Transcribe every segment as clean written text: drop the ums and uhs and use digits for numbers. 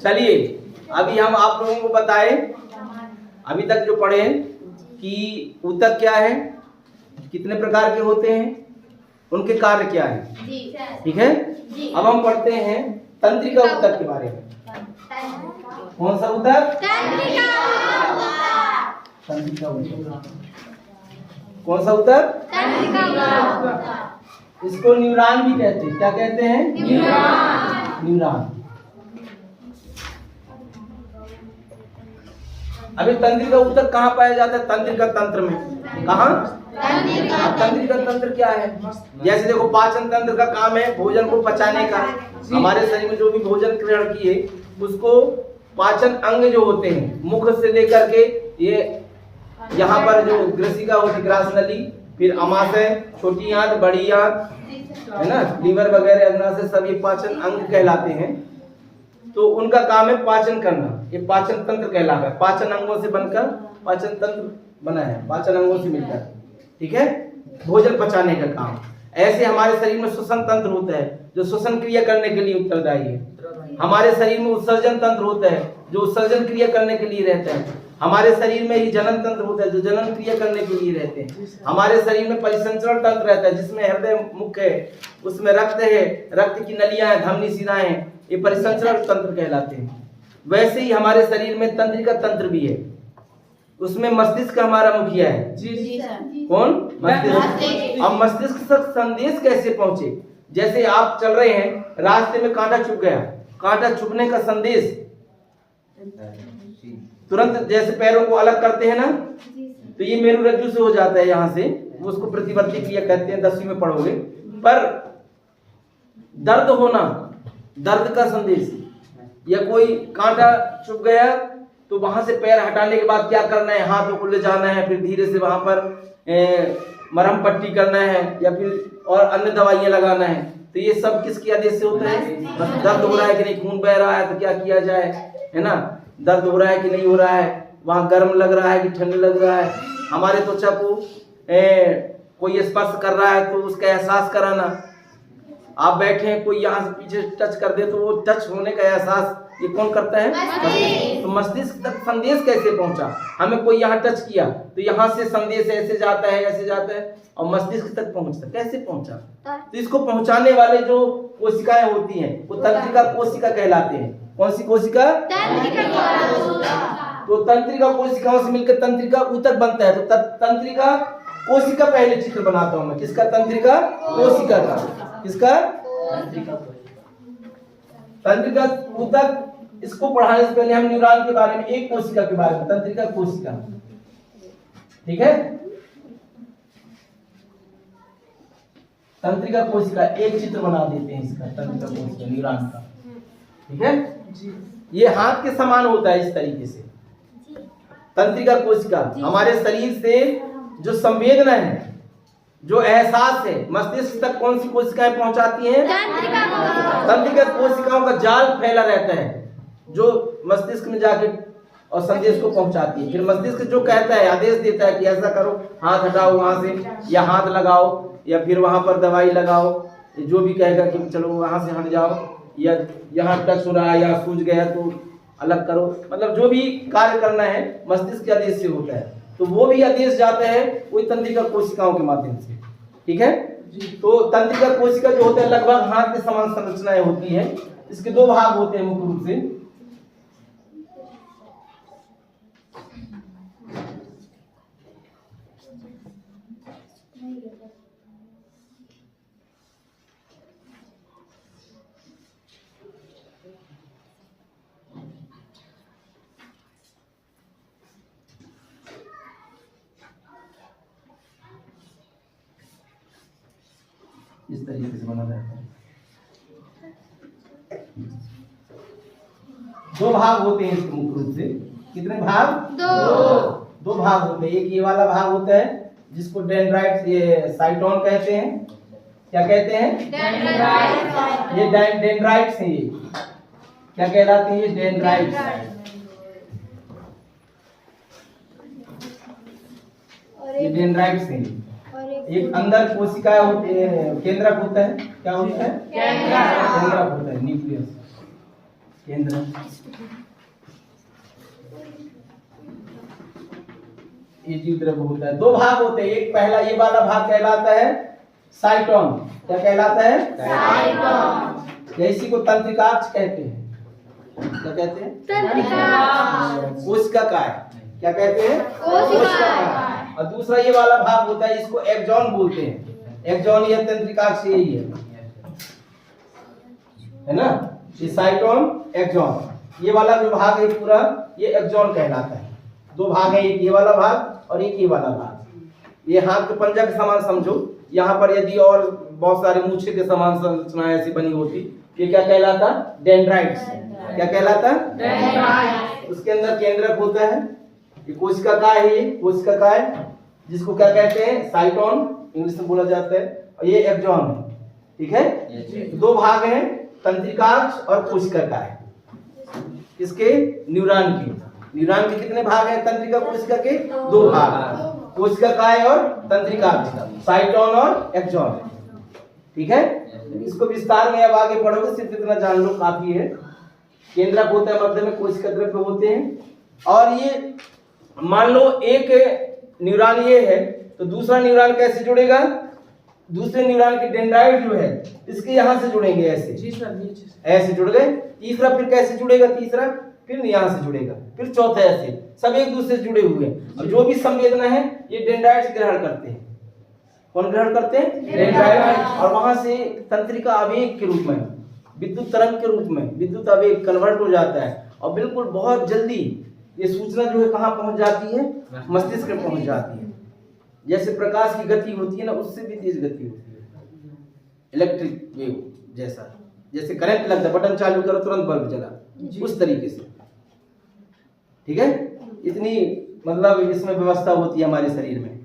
चलिए अभी हम आप लोगों को बताए अभी तक जो पढ़े कि ऊतक क्या है, कितने प्रकार के होते हैं, उनके कार्य क्या है, ठीक है। अब हम पढ़ते हैं तंत्रिका ऊतक के बारे में। कौन सा ऊतक? तंत्रिका ऊतक। कौन सा ऊतक? इसको न्यूरॉन भी कहते हैं। क्या कहते हैं? न्यूरॉन। अभी तंत्रिका ऊतक कहाँ पाया जाता है? तंत्रिका तंत्र में। कहाँ? तंत्रिका तंत्र क्या है? जैसे देखो पाचन तंत्र का काम है भोजन को पचाने का। हमारे शरीर में जो भी भोजन ग्रहण किए उसको पाचन अंग जो होते हैं मुख से लेकर के ये यहाँ पर जो ग्रसिका होती ग्रास नली, फिर अमाशय, छोटी आंत, बड़ी आंत, है ना, लीवर वगैरह अग्नाशय, सब ये पाचन अंग कहलाते हैं। तो उनका काम है पाचन करना। ये पाचन तंत्र कहलाता है। पाचन अंगों से बनकर पाचन तंत्र बना है, पाचन अंगों से मिलकर, ठीक है, भोजन पचाने का काम। ऐसे हमारे शरीर में श्वसन तंत्र होता है जो श्वसन क्रिया करने के लिए उत्तरदायी है। हमारे शरीर में उत्सर्जन तंत्र होता है जो उत्सर्जन क्रिया करने के लिए रहता है। हमारे शरीर में ही जनन तंत्र होता है जो जनन क्रिया करने के लिए रहते हैं। हमारे शरीर में परिसंचरण तंत्र रहता है जिसमें हृदय मुख्य है, उसमें रक्त है, रक्त की नलियां हैं, धमनी शिराएं हैं, ये परिसंचरण तंत्र कहलाते हैं। वैसे ही हमारे शरीर में तंत्रिका तंत्र भी है, उसमें मस्तिष्क हमारा मुखिया है। जी कौन? मस्तिष्क। अब मस्तिष्क तक संदेश कैसे पहुंचे? जैसे आप चल रहे हैं, रास्ते में कांटा चुभ गया, कांटा चुभने का संदेश तुरंत जैसे पैरों को अलग करते हैं ना, तो ये मेरुरज्जु से हो जाता है यहाँ से, उसको प्रतिवर्ती क्रिया कहते हैं, 10वीं में पढ़ोगे। पर दर्द होना, दर्द का संदेश, या कोई कांटा चुभ गया तो वहां से पैर हटाने के बाद क्या करना है, हाथों को ले जाना है, फिर धीरे से वहां पर मरहम पट्टी करना है या फिर और अन्य दवाइयां लगाना है। तो ये सब किसके आदेश से होता है? दर्द हो रहा है कि नहीं, खून बह रहा है तो क्या किया जाए, है ना, दर्द हो रहा है कि नहीं हो रहा है, वहां गर्म लग रहा है कि ठंड लग रहा है, हमारे त्वचा को कोई स्पर्श कर रहा है तो उसका एहसास कराना। आप बैठे हैं, कोई यहाँ से पीछे टच कर दे तो वो टच होने का एहसास ये कौन करता है? तो मस्तिष्क तक संदेश कैसे पहुंचा? हमें कोई यहाँ टच किया तो यहाँ से संदेश ऐसे जाता है, ऐसे जाता है और मस्तिष्क तक पहुंचता। कैसे पहुंचा? तो इसको पहुंचाने वाले जो कोशिकाएं होती हैं वो तंत्रिका कोशिका कहलाते हैं। कौन सी कोशिका? तो तंत्रिका कोशिकाओं से मिलकर तंत्रिका ऊतक बनता है। तो तंत्रिका कोशिका पहले चित्र बनाता हूं मैं। किसका? तंत्रिका कोशिका का। किसका? तंत्रिका ऊतक। इसको पढ़ाने से पहले हम न्यूरॉन के बारे में, एक कोशिका के बारे में, तंत्रिका कोशिका, ठीक है। तंत्रिका कोशिका एक चित्र बना देते हैं इसका, तंत्रिका कोशिका न्यूरॉन का, ठीक है। ये हाथ के समान होता है इस तरीके से। तंत्रिका कोशिका हमारे शरीर से जो संवेदना है, जो एहसास है, मस्तिष्क तक कौन सी कोशिकाएं पहुंचाती हैं? तंत्रिका कोशिकाओं का जाल फैला रहता है जो मस्तिष्क में जाके और संदेश को पहुंचाती है। फिर मस्तिष्क जो कहता है, आदेश देता है कि ऐसा करो, हाथ हटाओ वहां से, या हाथ लगाओ, या फिर वहां पर दवाई लगाओ, जो भी कहेगा कि चलो वहां से हट जाओ, या यहाँ टच हो रहा है या सूज गया तो अलग करो, मतलब जो भी कार्य करना है मस्तिष्क के आदेश से होता है। तो वो भी आदेश जाता है वही तंत्रिका कोशिकाओं के माध्यम से, ठीक है। तो तंत्रिका कोशिका जो होते हैं लगभग हाथ के समान संरचनाएं होती है। इसके दो भाग होते हैं मुख्य रूप से। इस तरीके से बना रहता है। दो भाग होते हैं इसके मुख्य रूप से। कितने भाग? दो भाग होते हैं। एक ये वाला भाग होता है जिसको डेंड्राइट्स, ये साइटोन कहते हैं। क्या कहते हैं? ये डेंड्राइट्स हैं। ये क्या कहलाते हैं? ये डेंड्राइट्स। ये डेंड्राइट्स हैं। एक अंदर कोशिका होती है, केंद्रक होता है। क्या होता है? केंद्रक होता है, न्यूक्लियस। केंद्र। ये जीव द्रव्य होता है। दो भाग होते हैं, एक पहला ये वाला भाग कहलाता है साइटोन। क्या कहलाता है? साइटोन। इसी को तंत्रिकाक्ष कहते हैं। क्या कहते हैं? तंत्रिकाक्ष। कोशिका काय। क्या कहते हैं? कोशिका काय। और दूसरा ये वाला भाग होता है, इसको एक्सॉन बोलते हैं। एक्सॉन या तंत्रिकाक्ष यही है ना? ये साइटोन, एक्सॉन, ये वाला जो भाग है पूरा ये एक्सॉन कहलाता है। दो भाग है, एक ये वाला भाग और एक ये वाला भाग। ये हाथ के पंजा के समान समझो। यहाँ पर यदि और बहुत सारे मूछे के समान संरचना ऐसी बनी होती, ये क्या कहलाता? डेंड्राइट्स। क्या कहलाता? डेंड्राइट्स। उसके अंदर केंद्रक होता है। ये कोशिका काय है, ये कोशिका काय, जिसको क्या कहते हैं? साइटोन इंग्लिश में बोला जाता है, और ये एक्सॉन है। ठीक है? दो भाग हैं, तंत्रिकाक्ष और कोशिका काय। किसके? न्यूरॉन के। न्यूरॉन के कितने भाग हैं? तंत्रिका कोशिका के दो भाग, कोशिका काय और तंत्रिकाक्ष, साइटोन और एक्सॉन। ठीक है? इसको विस्तार में अब आगे पढ़ोगे, सिर्फ इतना जान लो काफी है। केंद्रक होता है, मध्य में कोशिका द्रव्य होते हैं। और ये मान लो एक न्यूरॉन ये है, तो दूसरा न्यूरॉन कैसे जुड़ेगा? दूसरे न्यूरॉन के डेंड्राइट जो है इसके यहाँ से जुड़ेंगे, ऐसे ऐसे जुड़ गए। तीसरा फिर कैसे जुड़ेगा? तीसरा फिर यहाँ से जुड़ेगा, फिर चौथा ऐसे, सब एक दूसरे से जुड़े हुए हैं। और जो भी संवेदना है ये डेंड्राइट्स ग्रहण करते हैं। कौन ग्रहण करते हैं? डेंड्राइट। और वहां से तंत्रिका आवेग के रूप में, विद्युत तरंग के रूप में विद्युत आवेग कन्वर्ट हो जाता है, और बिल्कुल बहुत जल्दी ये सूचना जो है कहाँ पहुंच जाती है? मस्तिष्क में पहुंच जाती है। जैसे प्रकाश की गति होती है ना, उससे भी तेज गति होती है, इलेक्ट्रिक वेव जैसा। जैसे करंट लगता है, बटन चालू करो तुरंत बल्ब जला, उस तरीके से। ठीक है? इतनी मतलब इसमें व्यवस्था होती है हमारे शरीर में।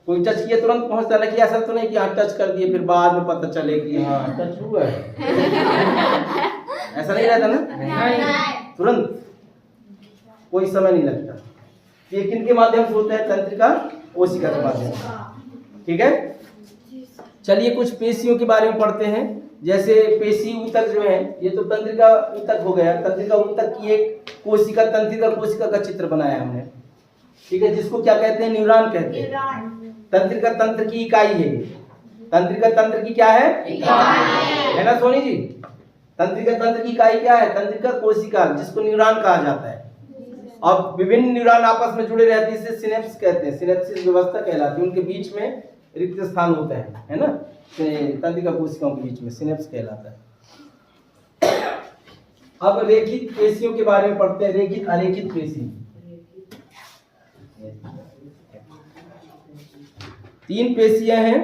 कोई टच किया तुरंत पहुंचता है, कि ऐसा तो नहीं कि हाँ टच कर दिए फिर बाद में पता चले कि हाँ टच हुआ है। ऐसा नहीं रहता ना, तुरंत कोई समय नहीं लगता। ये किनके माध्यम से होता है? तंत्रिका कोशिका के माध्यम से। ठीक है? चलिए कुछ पेशियों के बारे में पढ़ते हैं। जैसे पेशी ऊतक जो है, ये तो तंत्रिका ऊतक हो गया। तंत्रिका ऊतक की एक कोशिका, तंत्रिका कोशिका का चित्र बनाया हमने। ठीक है? जिसको क्या कहते हैं? न्यूरॉन कहते हैं। तंत्रिका तंत्र की इकाई है। तंत्रिका तंत्र की क्या है? इकाई है ना सोनी जी? तंत्रिका तंत्र की इकाई क्या है? तंत्रिका कोशिका, जिसको न्यूरॉन कहा जाता है। और विभिन्न न्यूरॉन आपस में जुड़े रहते हैं, इसे सिनेप्स कहते हैं। सिनेप्सिस व्यवस्था कहलाती है। उनके बीच में रिक्त स्थान होता है ना? तंत्रिका कोशिकाओं के बीच में सिनेप्स कहलाता है। अब रेखित पेशियों के बारे में पढ़ते हैं। रेखित अरेखित पेशी, तीन पेशियां हैं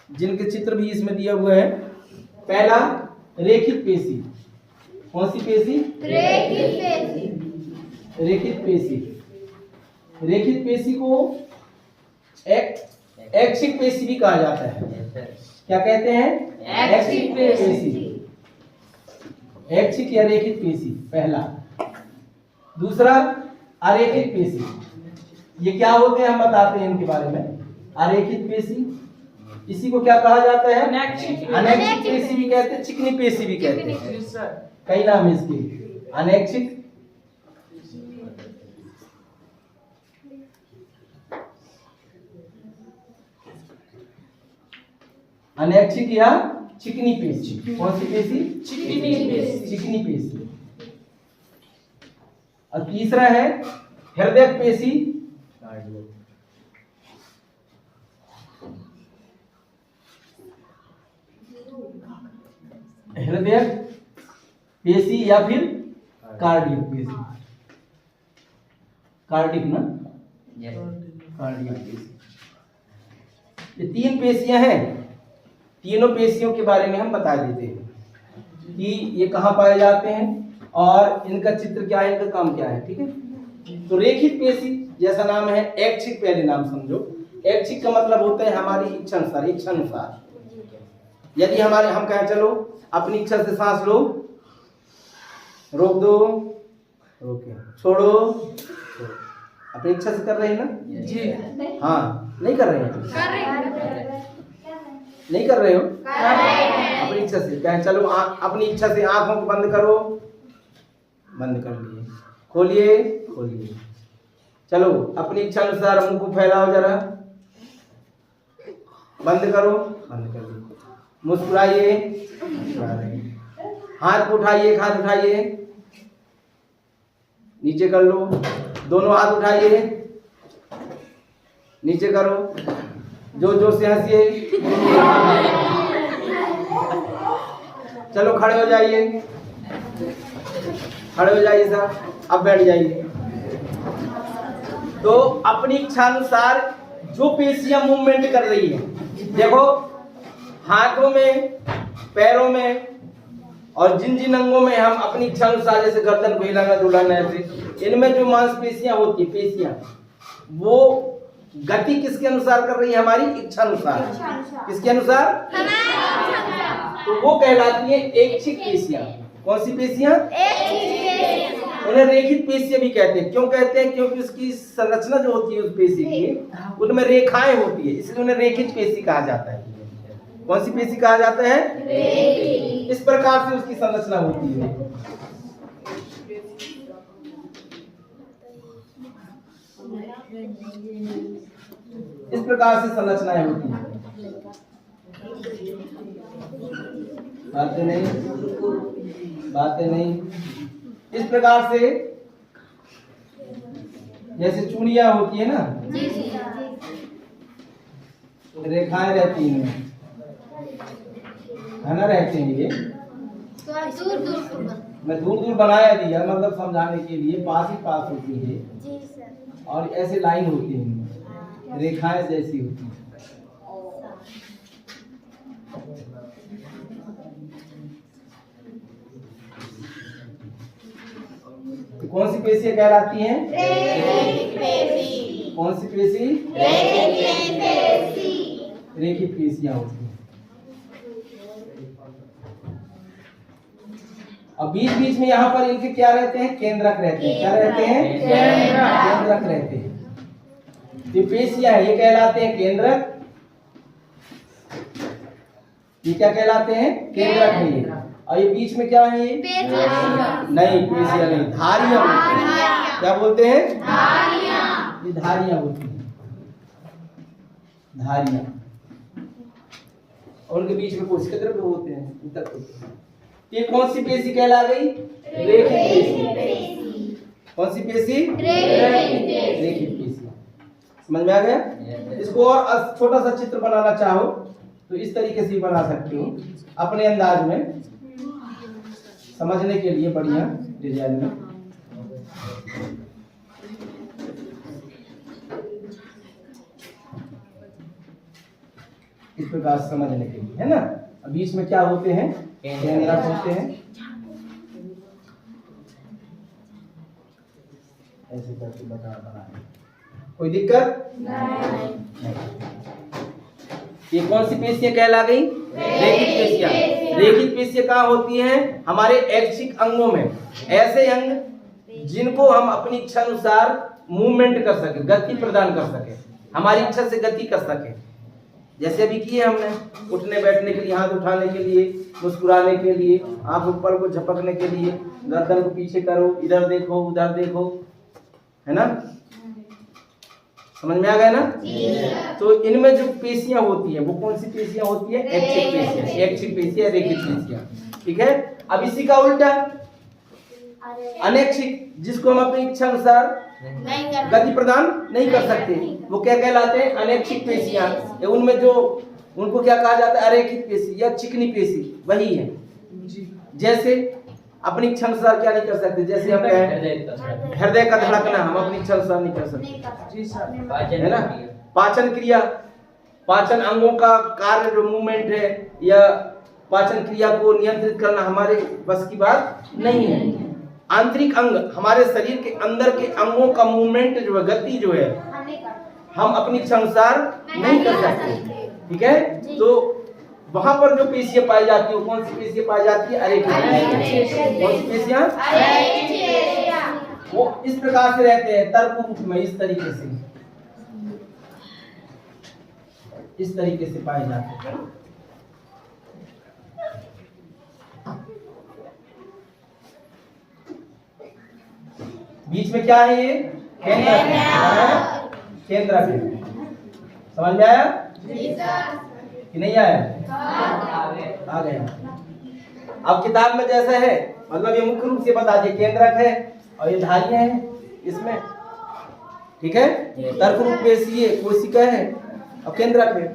जिनके चित्र भी इसमें दिया हुआ है। पहला रेखित पेशी। कौन सी पेशी? रेखित पेशी। रेखित पेशी, रेखित पेशी को ऐच्छिक पेशी भी कहा जाता है। क्या कहते हैं? ऐच्छिक पेशी। ऐच्छिक या रेखित पेशी पहला। दूसरा अरेखित पेशी। ये क्या होते हैं हम बताते हैं इनके बारे में। अरेखित पेशी, इसी को क्या कहा जाता है? अनैच्छिक पेशी भी कहते हैं, चिकनी पेशी भी कहते हैं, कई नाम है इसके। अनैच्छिक, अनैच्छिक या चिकनी पेशी। कौन सी पेशी? चिकनी पेशी। चिकनी पेशी। और तीसरा है हृदय पेशी। हृदय पेशी या फिर कार्डियक पेशी। कार्डिक ना, कार्डियक पेशी। ये तीन पेशियां हैं। तीनों पेशियों के बारे में हम बता देते हैं कि ये कहाँ पाए जाते हैं और इनका चित्र क्या है, इनका काम क्या है। ठीक है? तो रेखित पेशी जैसा नाम है, ऐच्छिक पहले नाम समझो। ऐच्छिक का मतलब होता है हमारी इच्छा अनुसार, इच्छा अनुसार। यदि हमारे हम कहें चलो अपनी इच्छा से सांस लो, रोक दो, रोके, छोड़ो, अपनी इच्छा से कर रहे हैं ना जी? हाँ, नहीं कर रहे हैं? नहीं कर रहे हो? अपनी इच्छा से क्या? चलो अपनी इच्छा से आंखों को बंद करो, बंद कर लिए, खोलिए खोलिए। चलो अपनी इच्छा अनुसार मुंह को फैलाओ जरा, बंद करो, बंद कर दो। मुस्कुराइए, हाथ को उठाइए, हाथ उठाइए, नीचे कर लो, दोनों हाथ उठाइए, नीचे करो, जोर जोर से हंसिए। चलो खड़े हो जाइए, खड़े हो जाइए साहब, अब बैठ जाइए। तो अपनी इच्छा अनुसार जो पेशियां मूवमेंट कर रही है, देखो हाथों में, पैरों में और जिन जिन अंगों में हम अपनी इच्छा अनुसार, जैसे गर्दन को हिलाना डुलाना, ऐसे इनमें जो मांसपेशियां होती है, पेशियां, वो गति किसके अनुसार कर रही है? हमारी इच्छा अनुसार। किसके अनुसार? तो वो कहलाती है ऐच्छिक पेशियां। कौन सी पेशियां? उन्हें रेखित पेशियां भी कहते हैं। क्यों कहते हैं? क्योंकि उसकी संरचना जो होती है उस पेशी की, उनमें रेखाएं होती है, इसलिए उन्हें रेखित पेशी कहा जाता है। कौन सी पेशी कहा जाता है? इस प्रकार से उसकी संरचना होती है। इस प्रकार से संरचनाएं होती हैं। बातें नहीं, बातें नहीं। इस प्रकार से जैसे चूड़ियां होती है ना, रेखाएं रहती हैं, है ना, रहते हैं ये। मैं दूर दूर बनाया दिया, मतलब समझाने के लिए, पास ही पास होती है और ऐसे लाइन होती है, रेखाएं जैसी होती है। तो कौन सी पेशियां कहलाती हैं? कौन सी पेशी? रेखित पेशियां होती हैं। अब बीच बीच में यहाँ पर इनके क्या रहते हैं? केंद्रक रहते हैं। क्या रहते हैं? केंद्रक रहते हैं। ये पेशियां है, ये कहलाते हैं केंद्रक। ये क्या कहलाते हैं? केंद्रक है ये। और ये बीच में क्या है? ये नहीं, पेशियां नहीं, धारियां बोलते हैं। क्या बोलते हैं? ये धारियां होती हैं, धारियां। और उनके बीच में कोशिका द्रव्य होते हैं, ऊतक होते हैं। ये कौन सी पेशी कहला गई? रेखित पेशी। कौन सी पेशी? रेखित पेशी। समझ में आ गया? इसको और छोटा सा चित्र बनाना चाहो तो इस तरीके से बना सकती हूँ, अपने अंदाज में, समझने के लिए बढ़िया डिजाइन में। इस प्रकार समझने के लिए, है ना। बीच में क्या होते हैं? केंद्रक होते हैं। ऐसे करके बना। कोई दिक्कत नहीं। ये कौन सी पेशियां कहला गई? रेखित पेशियां। रेखित पेशियां कहाँ होती हैं? हमारे ऐच्छिक अंगों में। ऐसे अंग जिनको हम अपनी इच्छा अनुसार मूवमेंट कर सके, गति प्रदान कर सके, हमारी इच्छा से गति कर सके। जैसे अभी किए हमने, उठने बैठने के लिए, हाथ उठाने के लिए, मुस्कुराने के लिए, आंख ऊपर को झपकने के लिए, गर्दन को पीछे करो, इधर देखो, उधर देखो, है ना। समझ में आ गया ना? तो इनमें जो पेशियां होती है वो कौन सी पेशियां होती है? ऐच्छिक पेशियां। ऐच्छिक पेशियां, रेखित पेशियां, ठीक है। अब इसी का उल्टा अनैच्छिक, जिसको हम अपनी इच्छा अनुसार गति प्रदान नहीं कर सकते, वो क्या कहलाते हैं? अनैच्छिक पेशियां। उनमें जो, उनको क्या कहा जाता है? अरेखित पेशी या चिकनी पेशी, वही है। जैसे अपनी इच्छा अनुसार क्या नहीं कर सकते? जैसे हम हृदय का धड़कना हम अपनी इच्छा अनुसार नहीं कर सकते, है ना। पाचन क्रिया, पाचन अंगों का कार्य, जो मूवमेंट है या पाचन क्रिया को नियंत्रित करना हमारे बस की बात नहीं है। आंतरिक अंग, हमारे शरीर के अंदर के अंगों का मूवमेंट जो है, गति जो है, हम अपनी इच्छा अनुसार नहीं कर सकते, ठीक है। तो वहां पर जो पेशियां पाई जाती है, वो कौन सी पेशियां पाई जाती है? अरेखित। कौन सी पेशियां? वो इस प्रकार से रहते हैं, तर्क रूप में, इस तरीके से, इस तरीके से पाए जाते हैं। बीच में क्या है ये? केंद्रक है। केंद्रक है। समझ में आया कि नहीं आया? आ गया। अब किताब में जैसा है, मतलब ये मुख्य रूप से बता दिए, केंद्रक है और ये धारियां हैं इसमें, ठीक है। तर्क रूप पेशी है, कोशिका है और केंद्रक है।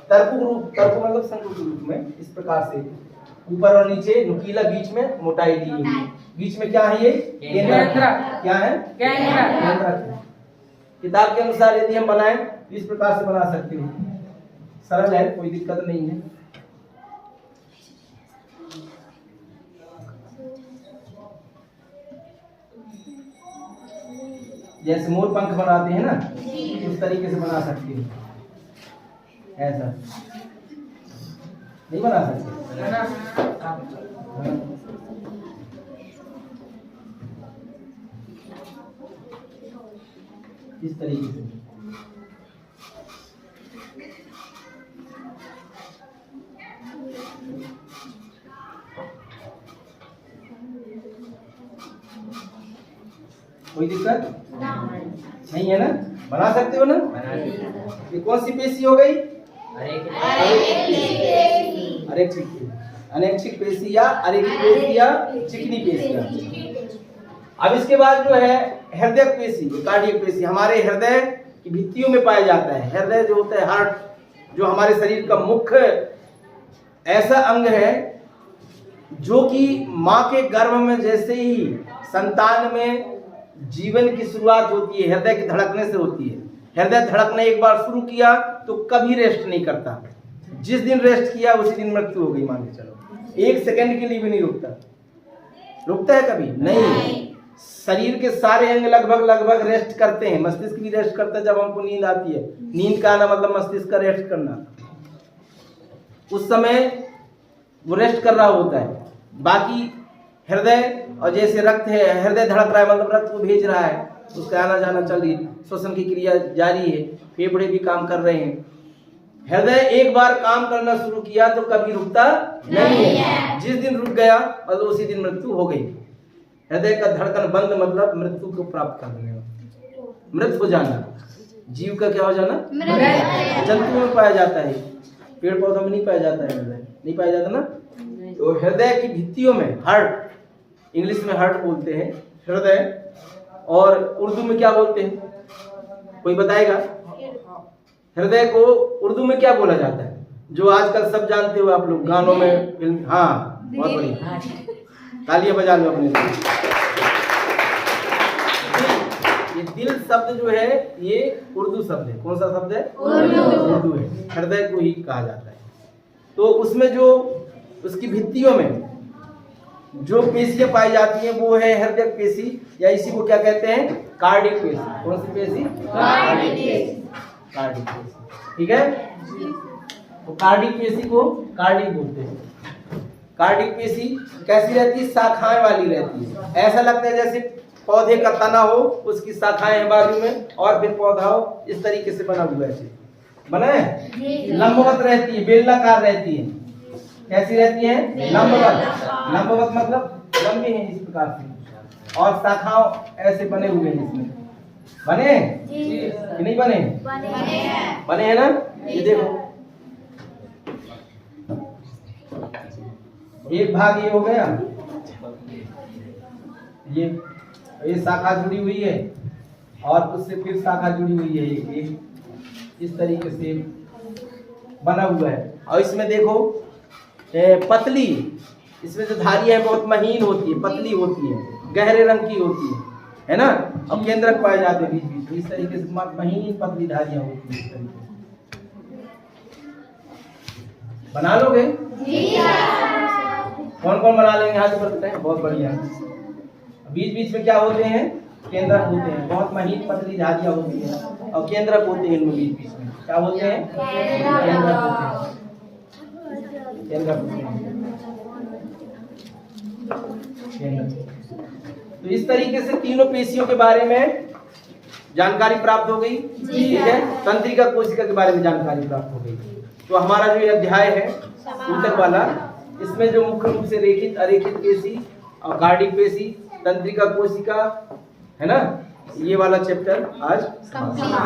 तर्क मतलब संकुल रूप में इस प्रकार से ऊपर और नीचे नुकीला, बीच में मोटाई दी हुई, बीच में क्या है ये? केंद्रक। क्या है? केंद्रक। किताब के अनुसार यदि हम बनाएं तो इस प्रकार से बना सकते हो, सरल है, कोई दिक्कत नहीं है। जैसे मोर पंख बनाते हैं ना, उस तरीके से बना सकते हो। ऐसा नहीं बना सकते? इस तरीके से कोई दिक्कत नहीं है ना? बना सकते हो ना? ये कौन सी पेशी हो गई? अनैच्छिक पेशी या अरेखिक पेशी या चिकनी पेशी। अब इसके बाद जो है हृदय पेशी, कार्डियक पेशी, हमारे हृदय की भित्तियों में पाया जाता है। हृदय जो होता है, हार्ट, जो हमारे शरीर का मुख्य ऐसा अंग है जो कि माँ के गर्भ में जैसे ही संतान में जीवन की शुरुआत होती है, हृदय के धड़कने से होती है। हृदय धड़कना एक बार शुरू किया तो कभी रेस्ट नहीं करता। जिस दिन रेस्ट किया उसी दिन मृत्यु हो गई, मान के चलो। एक सेकंड के लिए भी नहीं रुकता है कभी नहीं। शरीर के सारे अंग लगभग रेस्ट करते हैं। मस्तिष्क भी रेस्ट करता है जब हमको नींद आती है। नींद का आना मतलब मस्तिष्क का रेस्ट करना। उस समय वो रेस्ट कर रहा होता है। बाकी हृदय, और जैसे रक्त है, हृदय धड़क रहा है मतलब रक्त को भेज रहा है, उसका आना जाना चल रही है, श्वसन की क्रिया जारी है, फेफड़े भी काम कर रहे हैं। हृदय एक बार काम करना शुरू किया तो कभी रुकता नहीं है। जिस दिन रुक गया मतलब उसी दिन मृत्यु हो गई। हृदय का धड़कन बंद मतलब मृत्यु को प्राप्त कर लेना, मृत हो जाना। जीव का क्या हो जाना? जंतु में पाया जाता है, पेड़ पौधों में नहीं पाया जाता है। हृदय नहीं पाया जाता ना। तो हृदय की भित्तियों में, हार्ट, इंग्लिश में हार्ट बोलते हैं हृदय, और उर्दू में क्या बोलते हैं? कोई बताएगा? हृदय को उर्दू में क्या बोला जाता है? जो आजकल सब जानते हो आप लोग, गानों में, फिल्म। हाँ, बहुत बढ़िया, तालियां बजा लो अपने लिए। ये दिल शब्द जो है ये उर्दू शब्द है। कौन सा शब्द है? उर्दू है। हृदय को ही कहा जाता है। तो उसमें जो उसकी भित्तियों में जो पेशियां पाई जाती हैं वो है हृदय पेशी, या इसी को क्या कहते हैं? कार्डिक पेशी। कौन सी पेशी? कार्डिक पेशी। ठीक है। तो कार्डिक पेशी को कार्डिक बोलते हैं। कार्डिक पेशी कैसी रहती है? शाखाएं वाली रहती है। ऐसा लगता है जैसे पौधे का तना हो, उसकी शाखाएं हैं बाजू में, और फिर पौधा हो, इस तरीके से बना हुआ है। बना है? लंबवत रहती है, बेलनाकार रहती है। कैसी रहती है? लंबवत मतलब लंबी है इस प्रकार से, और शाखाओं ऐसे बने हुए हैं इसमें। बने कि नहीं बने? बने हैं ना। ये देखो, एक भाग ये हो गया, ये शाखा जुड़ी हुई है, और उससे फिर शाखा जुड़ी हुई है। एक इस तरीके से बना हुआ है। और इसमें देखो पतली, इसमें जो धारियां है बहुत महीन होती है, पतली होती है, गहरे रंग की होती है ना। और केंद्रक पाए जाते हैं बीच बीच में, इस तरीके से महीन पतली धारियां होती है। इस तरीके बना लोगे? कौन कौन बना लेंगे? हाथ ऊपर करते हैं। बहुत बढ़िया। बीच बीच में क्या होते हैं? केंद्रक होते हैं। बहुत महीन पतली धारियां होती है और केंद्रक होते हैं। इनमें बीच बीच में क्या होते हैं? केंद्रक होते हैं। तो इस तरीके से तीनों पेशियों के बारे में जानकारी प्राप्त हो गई। ठीक है। तंत्रिका कोशिका के बारे में जानकारी प्राप्त हो गई। तो हमारा जो अध्याय है ऊतक वाला, इसमें जो मुख्य रूप से रेखित, अरेखित पेशी और कार्डिक पेशी, तंत्रिका कोशिका, है ना। ये वाला चैप्टर आज कंप्लीट।